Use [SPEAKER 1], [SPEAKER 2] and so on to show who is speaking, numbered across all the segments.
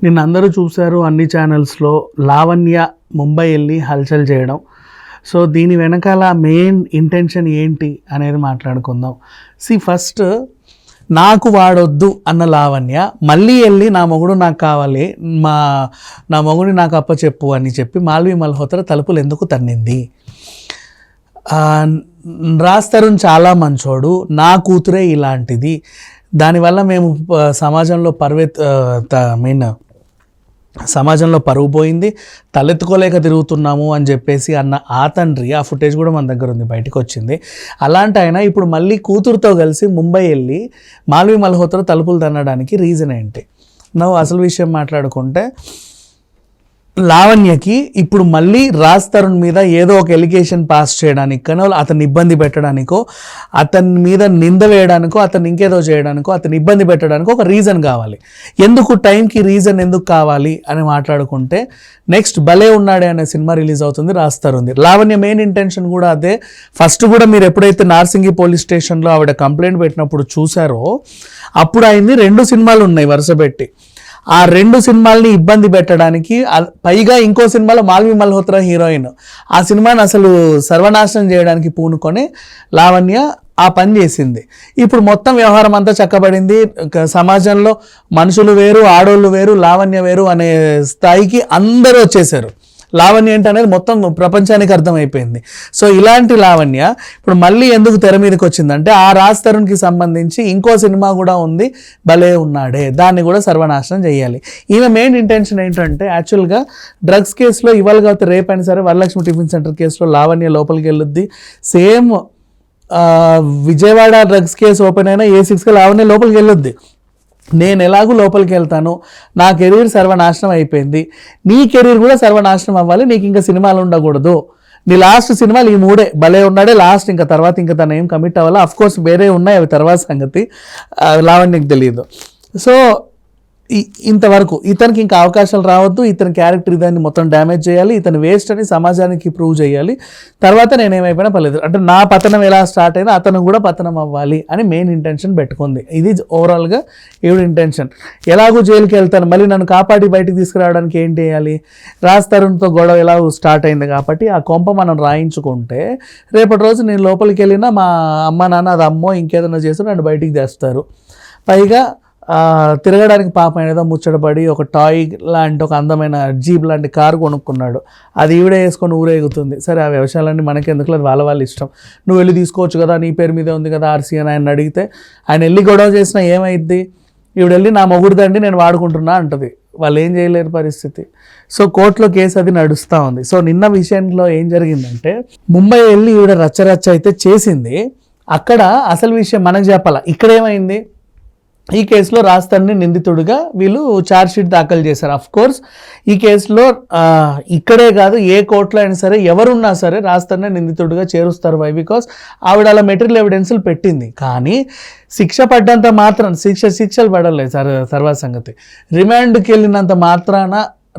[SPEAKER 1] నిన్న అందరూ చూశారు అన్ని ఛానల్స్లో లావణ్య ముంబై వెళ్ళి హల్చల్ చేయడం. సో దీని వెనకాల మెయిన్ ఇంటెన్షన్ ఏంటి అనేది మాట్లాడుకుందాం. ఫస్ట్ నాకు వాడొద్దు అన్న లావణ్య మళ్ళీ వెళ్ళి నా మొగుడు నాకు కావాలి, నా మొగుడిని నాకు అప్పచెప్పు అని చెప్పి మాల్వి మల్హోత్రా తలుపులు ఎందుకు తన్నింది? రాజ్ తరుణ్ చాలా మంచోడు, నా కూతురే ఇలాంటిది, దానివల్ల మేము సమాజంలో పరువు పోయింది, తలెత్తుకోలేక తిరుగుతున్నాము అని చెప్పేసి అన్న ఆ తండ్రి, ఆ ఫుటేజ్ కూడా మన దగ్గర ఉంది, బయటకు వచ్చింది. అలాంటి ఆయన ఇప్పుడు మళ్ళీ కూతురుతో కలిసి ముంబై వెళ్ళి మాల్వి మల్హోత్రా తలుపులు తన్నడానికి రీజన్ ఏంటి? అసలు విషయం మాట్లాడుకుంటే, లావణ్యకి ఇప్పుడు మళ్ళీ రాజ్ తరుణ్ మీద ఏదో ఒక ఎలిగేషన్ పాస్ చేయడానికనో, అతన్ని ఇబ్బంది పెట్టడానికో, అతని మీద నింద వేయడానికో, అతన్ని ఇంకేదో చేయడానికో, అతన్ని ఇబ్బంది పెట్టడానికో ఒక రీజన్ కావాలి. ఎందుకు టైంకి రీజన్ ఎందుకు కావాలి అని మాట్లాడుకుంటే, నెక్స్ట్ భలే ఉన్నాడే అనే సినిమా రిలీజ్ అవుతుంది రాజ్ తరుణ్ది. లావణ్య మెయిన్ ఇంటెన్షన్ కూడా అదే. ఫస్ట్ కూడా మీరు ఎప్పుడైతే నార్సింగి పోలీస్ స్టేషన్లో ఆవిడ కంప్లైంట్ పెట్టినప్పుడు చూసారో, అప్పుడు ఆయన్ని 2 సినిమాలు ఉన్నాయి వరుస పెట్టి. ఆ 2 సినిమాలని ఇబ్బంది పెట్టడానికి, పైగా ఇంకో సినిమాలో మాల్వి మల్హోత్రా హీరోయిన్, ఆ సినిమాని అసలు సర్వనాశనం చేయడానికి పూనుకొని లావణ్య ఆ పని చేసింది. ఇప్పుడు మొత్తం వ్యవహారం అంతా చక్కబడింది. సమాజంలో మనుషులు వేరు, ఆడోళ్ళు వేరు, లావణ్య వేరు అనే స్థాయికి అందరూ వచ్చేసారు. లావణ్య ఏంటి అనేది మొత్తం ప్రపంచానికి అర్థమైపోయింది. సో ఇలాంటి లావణ్య ఇప్పుడు మళ్ళీ ఎందుకు తెర మీదకి వచ్చిందంటే, ఆ రాజ్ తరుణ్కి సంబంధించి ఇంకో సినిమా కూడా ఉంది, భలే ఉన్నాడే, దాన్ని కూడా సర్వనాశనం చేయాలి. ఈమె మెయిన్ ఇంటెన్షన్ ఏంటంటే, యాక్చువల్గా డ్రగ్స్ కేసులో ఇవాళ కాకపోతే రేపైనా సరే వరలక్ష్మి టిఫిన్ సెంటర్ కేసులో లావణ్య లోపలికి వెళ్ళొద్ది. Same Vijayawada drugs case open అయినా A6కి లావణ్య లోపలికి వెళ్ళొద్ది. నేను ఎలాగూ లోపలికి వెళ్తాను, నా కెరీర్ సర్వనాశనం అయిపోయింది, నీ కెరీర్ కూడా సర్వనాశనం అవ్వాలి, నీకు ఇంకా సినిమాలు ఉండకూడదు, నీ లాస్ట్ సినిమాలు ఈ 3 భలే ఉన్నాడే లాస్ట్, ఇంకా తర్వాత ఇంకా తను ఏం కమిట్ అవ్వాలా. అఫ్కోర్స్ వేరే ఉన్నాయి, అవి తర్వాత సంగతి, లావణ్యకి తెలియదు. సో ఇంతవరకు ఇతనికి ఇంకా అవకాశాలు రావద్దు, ఇతని క్యారెక్టర్ ఇదాన్ని మొత్తం డ్యామేజ్ చేయాలి, ఇతను వేస్ట్ అని సమాజానికి ప్రూవ్ చేయాలి, తర్వాత నేనేమైపోయినా పర్లేదు అంటే నా పతనం ఎలా స్టార్ట్ అయినా అతను కూడా పతనం అవ్వాలి అని మెయిన్ ఇంటెన్షన్ పెట్టుకుంది. ఇది ఓవరాల్గా ఈవిడ ఇంటెన్షన్. ఎలాగూ జైలుకి వెళ్తాను, మళ్ళీ నన్ను కాపాడి బయటికి తీసుకురావడానికి ఏం చేయాలి? రాజ్ తరుణ్తో గొడవ ఎలాగూ స్టార్ట్ అయింది కాబట్టి ఆ కొంప మనం రాయించుకుంటే, రేపటి రోజు నేను లోపలికి వెళ్ళినా మా అమ్మ నాన్న అది అమ్మో ఇంకేదైనా చేసి నన్ను బయటికి తెస్తారు. పైగా తిరగడానికి పాపం ఏదో ముచ్చటపడి ఒక టాయ్ లాంటి ఒక అందమైన జీప్ లాంటి కారు కొనుక్కున్నాడు, అది ఈవిడే వేసుకొని ఊరేగుతుంది. సరే ఆ వ్యవసాయాలన్నీ మనకెందుకు, అది వాళ్ళ ఇష్టం, నువ్వు వెళ్ళి తీసుకోవచ్చు కదా, నీ పేరు మీదే ఉంది కదా RC అని ఆయన అడిగితే, ఆయన వెళ్ళి గొడవ చేసినా ఏమైద్ది? ఈవిడ వెళ్ళి నా మొగుడిదండి నేను వాడుకుంటున్నా అంటది. వాళ్ళు ఏం చేయలేరు పరిస్థితి. సో కోర్టులో కేసు అది నడుస్తూ ఉంది. సో నిన్న విషయంలో ఏం జరిగిందంటే, ముంబై వెళ్ళి ఈవిడ రచ్చరచ్చ అయితే చేసింది. అక్కడ అసలు విషయం మనకు చెప్పాలా. ఇక్కడ ఏమైంది? ఈ కేసులో రాజ్ తరుణ్ని నిందితుడిగా వీళ్ళు ఛార్జ్షీట్ దాఖలు చేశారు. అఫ్కోర్స్ ఈ కేసులో ఇక్కడే కాదు, ఏ కోర్టులో అయినా సరే ఎవరున్నా సరే రాజ్ తరుణ్ని నిందితుడిగా చేరుస్తారు. వై? బికాస్ ఆవిడ అలా మెటీరియల్ ఎవిడెన్స్లు పెట్టింది. కానీ శిక్ష పడ్డంత మాత్రం శిక్షలు పడలేదు తర్వాత సంగతి. రిమాండ్కి వెళ్ళినంత మాత్రాన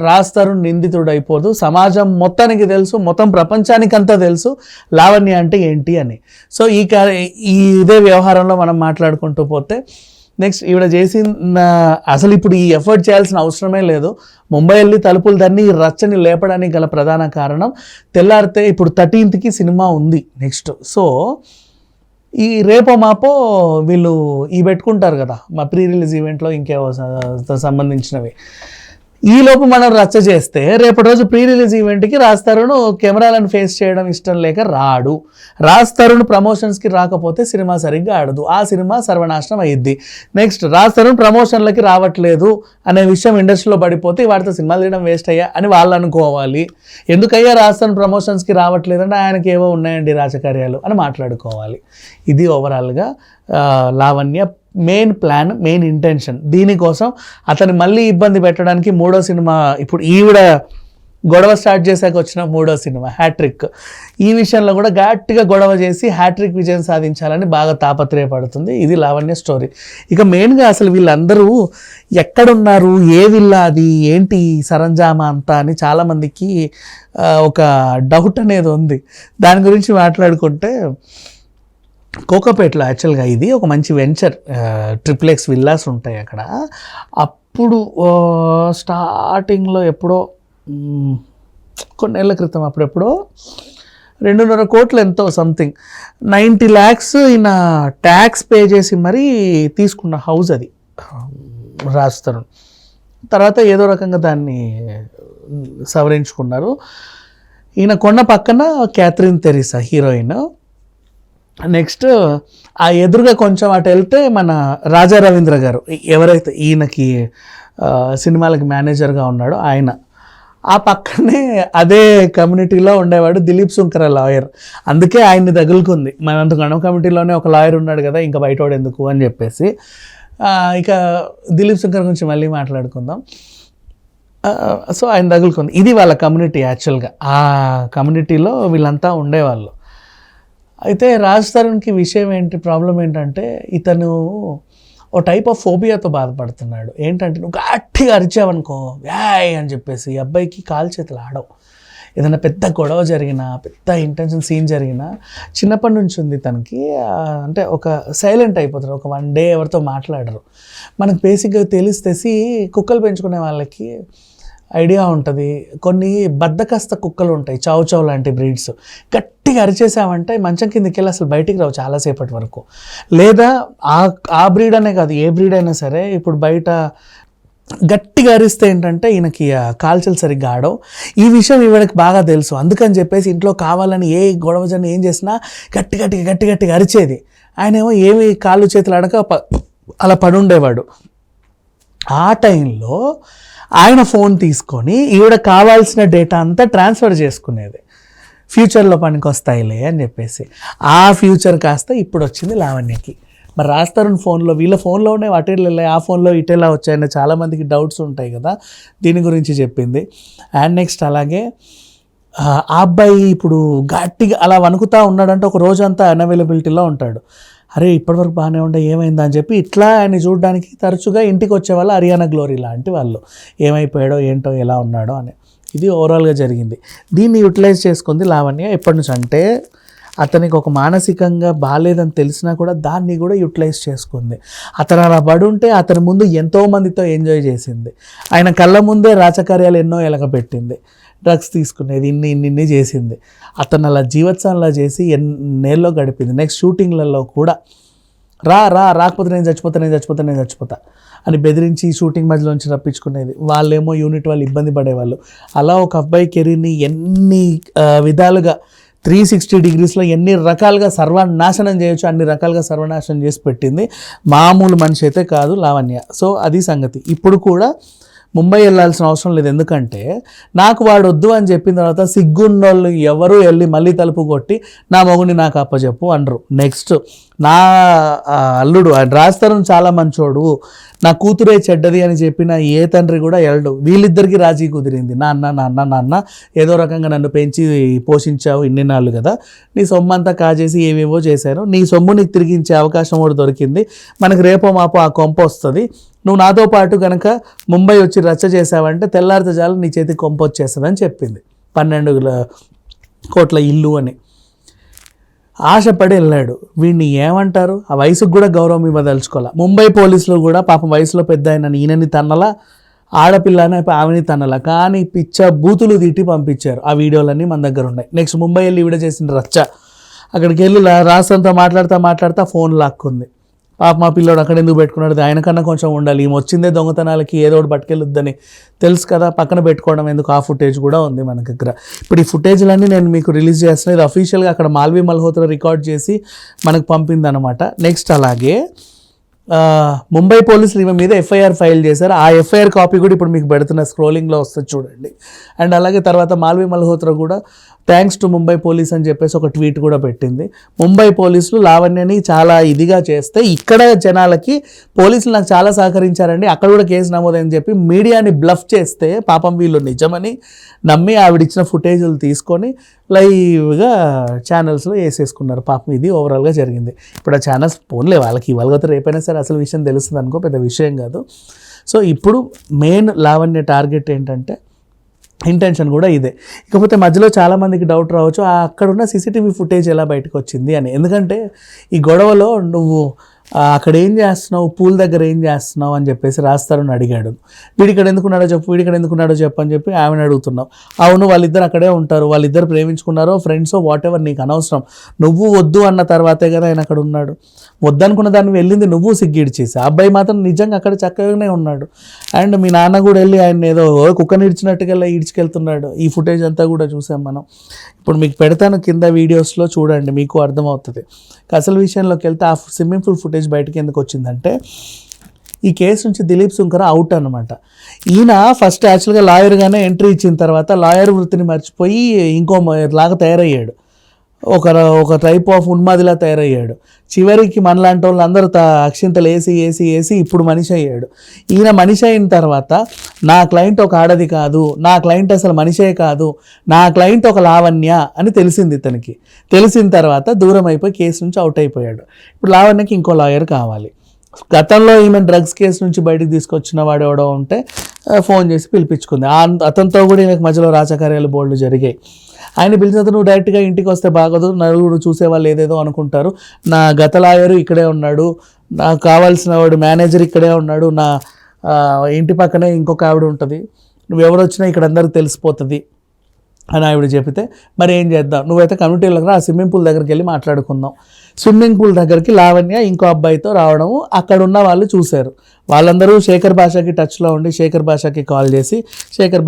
[SPEAKER 1] రాజ్ తరుణ్ నిందితుడు అయిపోదు. సమాజం మొత్తానికి తెలుసు, మొత్తం ప్రపంచానికంతా తెలుసు లావణ్య అంటే ఏంటి అని. సో ఇదే వ్యవహారంలో మనం మాట్లాడుకుంటూ పోతే, నెక్స్ట్ ఈవిడ చేసిన అసలు ఇప్పుడు ఈ ఎఫర్ట్ చేయాల్సిన అవసరమే లేదు. ముంబై వెళ్ళి తలుపులు దాన్ని రచ్చని లేపడానికి గల ప్రధాన కారణం, తెల్లారితే ఇప్పుడు 13th సినిమా ఉంది నెక్స్ట్. సో ఈ రేపో మాపో వీళ్ళు పెట్టుకుంటారు కదా మా ప్రీ రిలీజ్ ఈవెంట్లో ఇంకేవో సంబంధించినవి. ఈలోపు మనం రచ్చ చేస్తే రేపటి రోజు ప్రీ రిలీజ్ ఈవెంట్కి రాజ్ తరుణ్ కెమెరాలను ఫేస్ చేయడం ఇష్టం లేక రాడు. రాజ్ తరుణ్ ప్రమోషన్స్కి రాకపోతే సినిమా సరిగ్గా ఆడదు, ఆ సినిమా సర్వనాశనం అయ్యిద్ది. నెక్స్ట్ రాజ్ తరుణ్ ప్రమోషన్లకి రావట్లేదు అనే విషయం ఇండస్ట్రీలో పడిపోతే వాటితో సినిమాలు తీయడం వేస్ట్ అయ్యా అని వాళ్ళు అనుకోవాలి. ఎందుకయ్యా రాజ్ తరుణ్ ప్రమోషన్స్కి రావట్లేదంటే ఆయనకి ఏవో ఉన్నాయండి రాజకార్యాలు అని మాట్లాడుకోవాలి. ఇది ఓవరాల్గా Lavanya main plan, main intention. దీనికోసం అతను మళ్ళీ ఇబ్బంది పెట్టడానికి 3వ సినిమా, ఇప్పుడు ఈవిడ గొడవ స్టార్ట్ చేశాక వచ్చిన 3వ సినిమా హ్యాట్రిక్, ఈ విషయంలో కూడా గట్టిగా గొడవ చేసి హ్యాట్రిక్ విజయం సాధించాలని బాగా తాపత్రయపడుతుంది. ఇది లావణ్య స్టోరీ. ఇక మెయిన్గా అసలు వీళ్ళందరూ ఎక్కడున్నారు, ఏ విల్లా అది, ఏంటి సరంజామా అంతా అని చాలామందికి ఒక డౌట్ అనేది ఉంది. దాని గురించి మాట్లాడుకుంటే, కోకాపేటలో యాక్చువల్గా ఇది ఒక మంచి వెంచర్, ట్రిప్లెక్స్ విల్లాస్ ఉంటాయి అక్కడ. ఇప్పుడు స్టార్టింగ్లో ఎప్పుడో కొన్నేళ్ల క్రితం అప్పుడెప్పుడో 2.5 కోట్లు ఎంతో సంథింగ్ 90 lakhs ఈయన ట్యాక్స్ పే చేసి మరీ తీసుకున్న హౌస్ అది రాస్తారు. తర్వాత ఏదో రకంగా దాన్ని సవరించుకున్నారు. ఈయన కొన్న పక్కన క్యాథరిన్ తెరీసా హీరోయిన్. నెక్స్ట్ ఆ ఎదురుగా కొంచెం అటు వెళ్తే మన రాజా రవీంద్ర గారు, ఎవరైతే ఈయనకి సినిమాలకి మేనేజర్గా ఉన్నాడో ఆయన. ఆ పక్కనే అదే కమ్యూనిటీలో ఉండేవాడు దిలీప్ సుంకర లాయర్. అందుకే ఆయన్ని తగులుకుంది. మనంత గణం కమిటీలోనే ఒక లాయర్ ఉన్నాడు కదా, ఇంకా బయటోడు ఎందుకు అని చెప్పేసి. ఇక దిలీప్ శంకర్ గురించి మళ్ళీ మాట్లాడుకుందాం. సో ఆయన తగులుకుంది. ఇది వాళ్ళ కమ్యూనిటీ యాక్చువల్గా. ఆ కమ్యూనిటీలో వీళ్ళంతా ఉండేవాళ్ళు. అయితే రాజ్ తరుణ్కి విషయం ఏంటి, ప్రాబ్లం ఏంటంటే ఇతను ఓ టైప్ ఆఫ్ ఫోబియాతో బాధపడుతున్నాడు. ఏంటంటే నువ్వు గట్టిగా అరిచావనుకో వ్యాయ్ అని చెప్పేసి ఈ అబ్బాయికి కాలు చేతులు ఆడవు. ఏదైనా పెద్ద గొడవ జరిగినా, పెద్ద ఇంటెన్షన్ సీన్ జరిగినా చిన్నప్పటి నుంచి ఉంది తనకి. అంటే ఒక సైలెంట్ అయిపోతారు, ఒక 1 day ఎవరితో మాట్లాడరు. మనకు బేసిక్గా తెలిసి కుక్కలు పెంచుకునే వాళ్ళకి ఐడియా ఉంటుంది. కొన్ని బద్దకస్త కుక్కలు ఉంటాయి, చావు చావు లాంటి బ్రీడ్స్. గట్టిగా అరిచేసామంటే మంచం కిందకి వెళ్ళి అసలు బయటికి రావు చాలాసేపటి వరకు. లేదా ఆ బ్రీడ్ అనే కాదు, ఏ బ్రీడ్ అయినా సరే ఇప్పుడు బయట గట్టిగా అరిస్తే ఏంటంటే ఈయనకి కాల్చలు సరిగ్గా ఆడవు. ఈ విషయం ఈవిడకి బాగా తెలుసు. అందుకని చెప్పేసి ఇంట్లో కావాలని ఏ గొడవ జన ఏం చేసినా గట్టిగా అరిచేది. ఆయన ఏమో ఏమి కాళ్ళు చేతులు ఆడక అలా పడుండేవాడు. ఆ టైంలో ఆయన ఫోన్ తీసుకొని ఈవిడ కావాల్సిన డేటా అంతా ట్రాన్స్ఫర్ చేసుకునేది. ఫ్యూచర్లో పనికి వస్తాయిలే అని చెప్పేసి. ఆ ఫ్యూచర్ కాస్త ఇప్పుడు వచ్చింది లావణ్యకి. మరి రాజ్ తరుణ్ ఫోన్లో, వీళ్ళ ఫోన్లోనే అటేళ్ళు వెళ్ళాయి, ఆ ఫోన్లో ఇటేలా వచ్చాయని చాలామందికి డౌట్స్ ఉంటాయి కదా, దీని గురించి చెప్పింది. అండ్ నెక్స్ట్ అలాగే ఆ అబ్బాయి ఇప్పుడు గట్టిగా అలా వణుకుతా ఉన్నాడంటే ఒక రోజంతా అన్అవైలబిలిటీలో ఉంటాడు. అరే ఇప్పటివరకు బాగానే ఉండే ఏమైందా అని చెప్పి ఇట్లా ఆయన చూడడానికి తరచుగా ఇంటికి వచ్చేవాళ్ళు హరియానా గ్లోరీ లాంటి వాళ్ళు. ఏమైపోయాడో ఏంటో ఎలా ఉన్నాడో అని. ఇది ఓవరాల్గా జరిగింది. దీన్ని యూటిలైజ్ చేసుకుంది లావణ్య. ఎప్పటి నుంచి అంటే అతనికి ఒక మానసికంగా బాగాలేదని తెలిసినా కూడా దాన్ని కూడా యూటిలైజ్ చేసుకుంది. అతను అలా పడుంటే అతని ముందు ఎంతోమందితో ఎంజాయ్ చేసింది. ఆయన కళ్ళ ముందే రాచకార్యాలు ఎన్నో ఎలగబెట్టింది. డ్రగ్స్ తీసుకునేది, ఇన్ని చేసింది. అతను అలా జీవత్సంలా చేసి ఎన్నేళ్ళలో గడిపింది. నెక్స్ట్ షూటింగ్లలో కూడా రాకపోతే నేను చచ్చిపోతా అని బెదిరించి షూటింగ్ మధ్యలోంచి రప్పించుకునేది. వాళ్ళేమో యూనిట్ వాళ్ళు ఇబ్బంది పడేవాళ్ళు. అలా ఒక అబ్బాయి కెరీర్ని ఎన్ని విధాలుగా 360 degrees ఎన్ని రకాలుగా సర్వనాశనం చేయొచ్చు అన్ని రకాలుగా సర్వనాశనం చేసి పెట్టింది. మామూలు మనిషి అయితే కాదు లావణ్య. సో అది సంగతి. ఇప్పుడు కూడా ముంబై వెళ్ళాల్సిన అవసరం లేదు. ఎందుకంటే నాకు వాడు వద్దు అని చెప్పిన తర్వాత సిగ్గున్నోళ్ళు ఎవరు వెళ్ళి మళ్ళీ తలుపు కొట్టి నా మొగుడిని నాకు అప్పచెప్పు అనరు. నెక్స్ట్ నా అల్లుడు రాజ్ తరుణ్ చాలా మంచోడు, నా కూతురే చెడ్డది అని చెప్పిన ఏ తండ్రి కూడా వెళ్ళడు. వీళ్ళిద్దరికీ రాజీ కుదిరింది. నాన్న ఏదో రకంగా నన్ను పెంచి పోషించావు ఇన్ని నాళ్ళు కదా, నీ సొమ్ము అంతా కాజేసి ఏవేవో చేశాను, నీ సొమ్ము నీకు తిరిగించే అవకాశం కూడా దొరికింది, మనకు రేపో మాపో ఆ కొంప వస్తుంది, నువ్వు నాతో పాటు కనుక ముంబై వచ్చి రచ్చ చేసావంటే తెల్లారితే చాలు నీ చేతికి కొంప వచ్చేస్తుంది అని చెప్పింది. 12 కోట్ల ఇల్లు అని ఆశపడి వెళ్ళాడు. వీడిని ఏమంటారు, ఆ వయసుకు కూడా గౌరవం ఇవ్వదలుచుకోవాలి. ముంబై పోలీసులు కూడా పాపం వయసులో పెద్ద ఆయన ఈయనని తన్నలా, ఆడపిల్లని ఆమెని తన్నలా, కానీ పిచ్చ బూతులు తిట్టి పంపించారు. ఆ వీడియోలన్నీ మన దగ్గర ఉన్నాయి. నెక్స్ట్ ముంబై వెళ్ళి ఈవిడ చేసిన రచ్చ, అక్కడికి వెళ్ళి రాష్ట్రంతో మాట్లాడుతా ఫోన్ లాక్కుంది. పాప మా పిల్లోడు అక్కడ ఎందుకు పెట్టుకున్నాడు, ఆయన కన్నా కొంచెం ఉండాలి, ఈమె వచ్చిందే దొంగతనాలకి ఏదో ఒకటి పట్టుకెళ్ళొద్దని తెలుసు కదా, పక్కన పెట్టుకోవడం ఎందుకు. ఆ ఫుటేజ్ కూడా ఉంది మన దగ్గర. ఇప్పుడు ఈ ఫుటేజ్లన్నీ నేను మీకు రిలీజ్ చేస్తున్నాను. ఇది అఫీషియల్గా అక్కడ మాల్వి మల్హోత్రా రికార్డ్ చేసి మనకు పంపింది అనమాట. నెక్స్ట్ అలాగే ముంబై పోలీసులు ఈమె మీద ఎఫ్ఐఆర్ ఫైల్ చేశారు. ఆ ఎఫ్ఐఆర్ కాపీ కూడా ఇప్పుడు మీకు పెడుతున్న స్క్రోలింగ్లో వస్తుంది చూడండి. అండ్ అలాగే తర్వాత మాల్వి మల్హోత్రా కూడా థ్యాంక్స్ టు ముంబై పోలీస్ అని చెప్పేసి ఒక ట్వీట్ కూడా పెట్టింది. ముంబై పోలీసులు లావణ్యని చాలా ఇదిగా చేస్తే ఇక్కడ జనాలకి పోలీసులు నాకు చాలా సహకరించారండి, అక్కడ కూడా కేసు నమోదని చెప్పి మీడియాని బ్లఫ్ చేస్తే పాపం వీళ్ళు నిజమని నమ్మి ఆవిడిచ్చిన ఫుటేజీలు తీసుకొని లైవ్గా ఛానల్స్లో వేసేసుకున్నారు. పాపం ఇది ఓవరాల్గా జరిగింది. ఇప్పుడు ఆ ఛానల్స్ ఫోన్లే వాళ్ళకి ఇవాళ రేపైనా సరే అసలు విషయం తెలుస్తుంది అనుకో, పెద్ద విషయం కాదు. సో ఇప్పుడు మెయిన్ లావణ్య టార్గెట్ ఏంటంటే ఇంటెన్షన్ కూడా ఇదే. ఇకపోతే మధ్యలో చాలామందికి డౌట్ రావచ్చు అక్కడున్న సీసీటీవీ ఫుటేజ్ ఎలా బయటకు వచ్చింది అని. ఎందుకంటే ఈ గొడవలో నువ్వు అక్కడ ఏం చేస్తున్నావు, పూల్ దగ్గర ఏం చేస్తున్నావు అని చెప్పేసి రాజ్ తరుణ్ అడిగాడు. వీడిక్కడ ఎందుకున్నాడో చెప్పు, వీడిక్కడ ఎందుకున్నాడో చెప్పు అని చెప్పి ఆమెను అడుగుతున్నావు. అవును, వాళ్ళిద్దరు అక్కడే ఉంటారు, వాళ్ళిద్దరు ప్రేమించుకున్నారో ఫ్రెండ్సో వాట్ ఎవర్, నీకు అనవసరం. నువ్వు వద్దు అన్న తర్వాతే కదా ఆయన అక్కడ ఉన్నాడు. వద్దనుకున్న దాన్ని వెళ్ళింది నువ్వు సిగ్గిడిచేసి, ఆ అబ్బాయి మాత్రం నిజంగా అక్కడ చక్కగానే ఉన్నాడు. అండ్ మీ నాన్న కూడా వెళ్ళి ఆయన ఏదో కుక్కని ఇడ్చినట్టుగా ఈడ్చుకెళ్తున్నాడు. ఈ ఫుటేజ్ అంతా కూడా చూసాం మనం. ఇప్పుడు మీకు పెడతాను కింద వీడియోస్లో చూడండి, మీకు అర్థమవుతుంది. అసలు విషయంలోకి వెళ్తే ఆ స్విమ్మింగ్ పూల్ ఫుటేజ్ బయటకి ఎందుకు వచ్చిందంటే, ఈ కేసు నుంచి దిలీప్ సుంకర అవుట్ అనమాట. ఈయన ఫస్ట్ యాక్చువల్గా లాయర్గానే ఎంట్రీ ఇచ్చిన తర్వాత లాయర్ వృత్తిని మర్చిపోయి ఇంకో లాగా తయారయ్యాడు. ఒక టైప్ ఆఫ్ ఉన్మాదిలా తయారయ్యాడు. చివరికి మనలాంటి వాళ్ళు అందరూ అక్షింతలు వేసి ఇప్పుడు మనిషి అయ్యాడు. ఈయన మనిషి అయిన తర్వాత నా క్లయింట్ ఒక ఆడది కాదు, నా క్లయింట్ అసలు మనిషే కాదు, నా క్లయింట్ ఒక లావణ్య అని తెలిసింది ఇతనికి. తెలిసిన తర్వాత దూరం అయిపోయి కేసు నుంచి అవుట్ అయిపోయాడు. ఇప్పుడు లావణ్యకి ఇంకో లాయర్ కావాలి. గతంలో ఈమె డ్రగ్స్ కేసు నుంచి బయటకు తీసుకొచ్చిన వాడు ఎవడో ఉంటే ఫోన్ చేసి పిలిపించుకుంది. అతనితో కూడా ఈయనకు మధ్యలో రాజకార్యాలు బోల్డ్ జరిగాయి. ఆయన పిలిచిన నువ్వు డైరెక్ట్గా ఇంటికి వస్తే బాగోదు, నలుగురు చూసేవాళ్ళు ఏదేదో అనుకుంటారు, నా గత లాయరు ఇక్కడే ఉన్నాడు, నాకు కావాల్సిన వాడు మేనేజర్ ఇక్కడే ఉన్నాడు, నా ఇంటి పక్కనే ఇంకొక ఆవిడ ఉంటుంది, నువ్వు ఎవరు వచ్చినా ఇక్కడ అందరికి తెలిసిపోతుంది అని ఆవిడ చెప్తే మరి ఏం చేద్దాం, నువ్వైతే కమ్యూనిటీలోకి రా, ఆ స్విమ్మింగ్ పూల్ దగ్గరికి వెళ్ళి మాట్లాడుకుందాం. స్విమ్మింగ్ పూల్ దగ్గరికి లావణ్య ఇంకో అబ్బాయితో రావడము అక్కడ ఉన్న వాళ్ళు చూశారు. వాళ్ళందరూ శేఖర్ భాషకి టచ్లో ఉండి శేఖర్ భాషకి కాల్ చేసి శేఖర్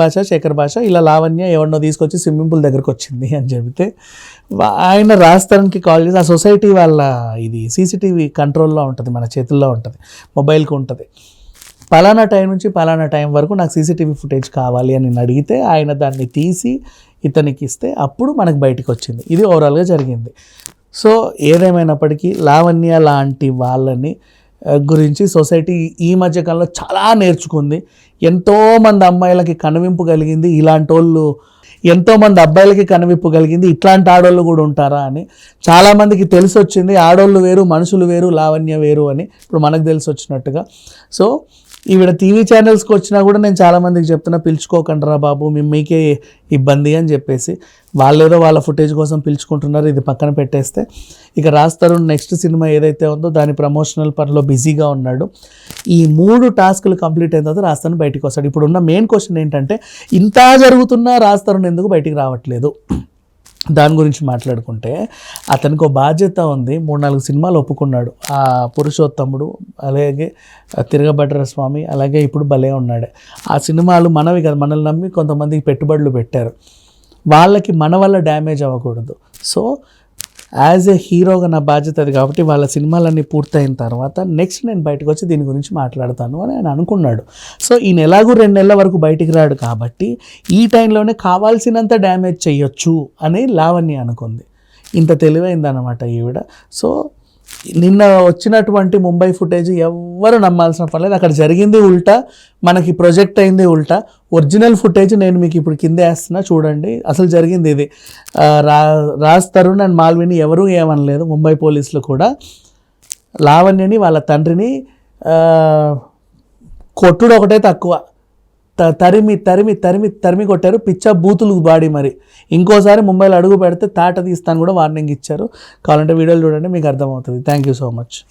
[SPEAKER 1] భాష ఇలా లావణ్య ఎవరినో తీసుకొచ్చి స్విమ్మింగ్ పూల్ దగ్గరికి వచ్చింది అని చెబితే ఆయన రాజ్ తరుణ్కి కాల్ చేసి ఆ సొసైటీ వాళ్ళ ఇది సీసీటీవీ కంట్రోల్లో ఉంటుంది, మన చేతుల్లో ఉంటుంది, మొబైల్కి ఉంటుంది. పలానా టైం నుంచి పలానా టైం వరకు నాకు సీసీటీవీ ఫుటేజ్ కావాలి అని నేను అడిగితే ఆయన దాన్ని తీసి ఇతనికి ఇస్తే అప్పుడు మనకు బయటకు వచ్చింది. ఇది ఓవరాల్గా జరిగింది. సో ఏదేమైనప్పటికీ లావణ్య లాంటి వాళ్ళని గురించి సొసైటీ ఈ మధ్యకాలంలో చాలా నేర్చుకుంది. ఎంతోమంది అమ్మాయిలకి కనువింపు కలిగింది, ఇలాంటి వాళ్ళు ఎంతోమంది అబ్బాయిలకి కనువిప్పు కలిగింది, ఇట్లాంటి ఆడోళ్ళు కూడా ఉంటారా అని చాలామందికి తెలిసి వచ్చింది. ఆడోళ్ళు వేరు, మనుషులు వేరు, లావణ్య వేరు అని ఇప్పుడు మనకు తెలిసి వచ్చినట్టుగా. సో ఈవిడ టీవీ ఛానల్స్కి వచ్చినా కూడా నేను చాలామందికి చెప్తున్నా, పిలుచుకోకండి రా బాబు, మీకే ఇబ్బంది అని చెప్పేసి. వాళ్ళేదో వాళ్ళ ఫుటేజ్ కోసం పిలుచుకుంటున్నారు, ఇది పక్కన పెట్టేస్తే. ఇక రాజ్ తరుణ్ నెక్స్ట్ సినిమా ఏదైతే ఉందో దాని ప్రమోషనల్ పనిలో బిజీగా ఉన్నాడు. ఈ 3 టాస్కులు కంప్లీట్ అయిన తర్వాత రాజ్ తరుణ్ బయటికి వస్తాడు. ఇప్పుడు ఉన్న మెయిన్ క్వశ్చన్ ఏంటంటే, ఇంత జరుగుతున్నా రాజ్ తరుణ్ ఎందుకు బయటికి రావట్లేదు? దాని గురించి మాట్లాడుకుంటే అతనికి ఒక బాధ్యత ఉంది. 3-4 సినిమాలు ఒప్పుకున్నాడు. ఆ పురుషోత్తముడు, అలాగే తిరగబడ్ర స్వామి, అలాగే ఇప్పుడు భలే ఉన్నాడే. ఆ సినిమాలు మనవి కదా, మనల్ని నమ్మి కొంతమందికి పెట్టుబడులు పెట్టారు. వాళ్ళకి మన వల్ల డ్యామేజ్ అవ్వకూడదు. సో యాజ్ ఏ హీరోగా నా బాధ్యత అది. కాబట్టి వాళ్ళ సినిమాలన్నీ పూర్తయిన తర్వాత నెక్స్ట్ నేను బయటకు వచ్చి దీని గురించి మాట్లాడతాను అని ఆయన అనుకున్నాడు. సో ఈయన ఎలాగూ 2 నెలల వరకు బయటికి రాడు కాబట్టి ఈ టైంలోనే కావాల్సినంత డ్యామేజ్ చేయొచ్చు అని లావణ్య అనుకుంది. ఇంత తెలివైందన్నమాట ఈవిడ. సో నిన్న వచ్చినటువంటి ముంబై ఫుటేజ్ ఎవ్వరు నమ్మాల్సిన పర్లేదు. అక్కడ జరిగింది ఉల్టా, మనకి ప్రొజెక్ట్ అయింది ఉల్టా. ఒరిజినల్ ఫుటేజ్ నేను మీకు ఇప్పుడు కింద వేస్తున్నా చూడండి. అసలు జరిగింది ఇది. రాజ్ తరుణ్ అండ్ మాల్విని ఎవరూ ఏమనలేదు. ముంబై పోలీసులు కూడా లావణ్యని వాళ్ళ తండ్రిని కొట్టుడు ఒకటే తక్కువ, తరిమి కొట్టారు. పిచ్చ బూతులు బాడీ. మరి ఇంకోసారి ముంబైలో అడుగు పెడితే తాట తీస్తాను కూడా వార్నింగ్ ఇచ్చారు. కావాలంటే వీడియోలు చూడండి, మీకు అర్థమవుతుంది. Thank you so much.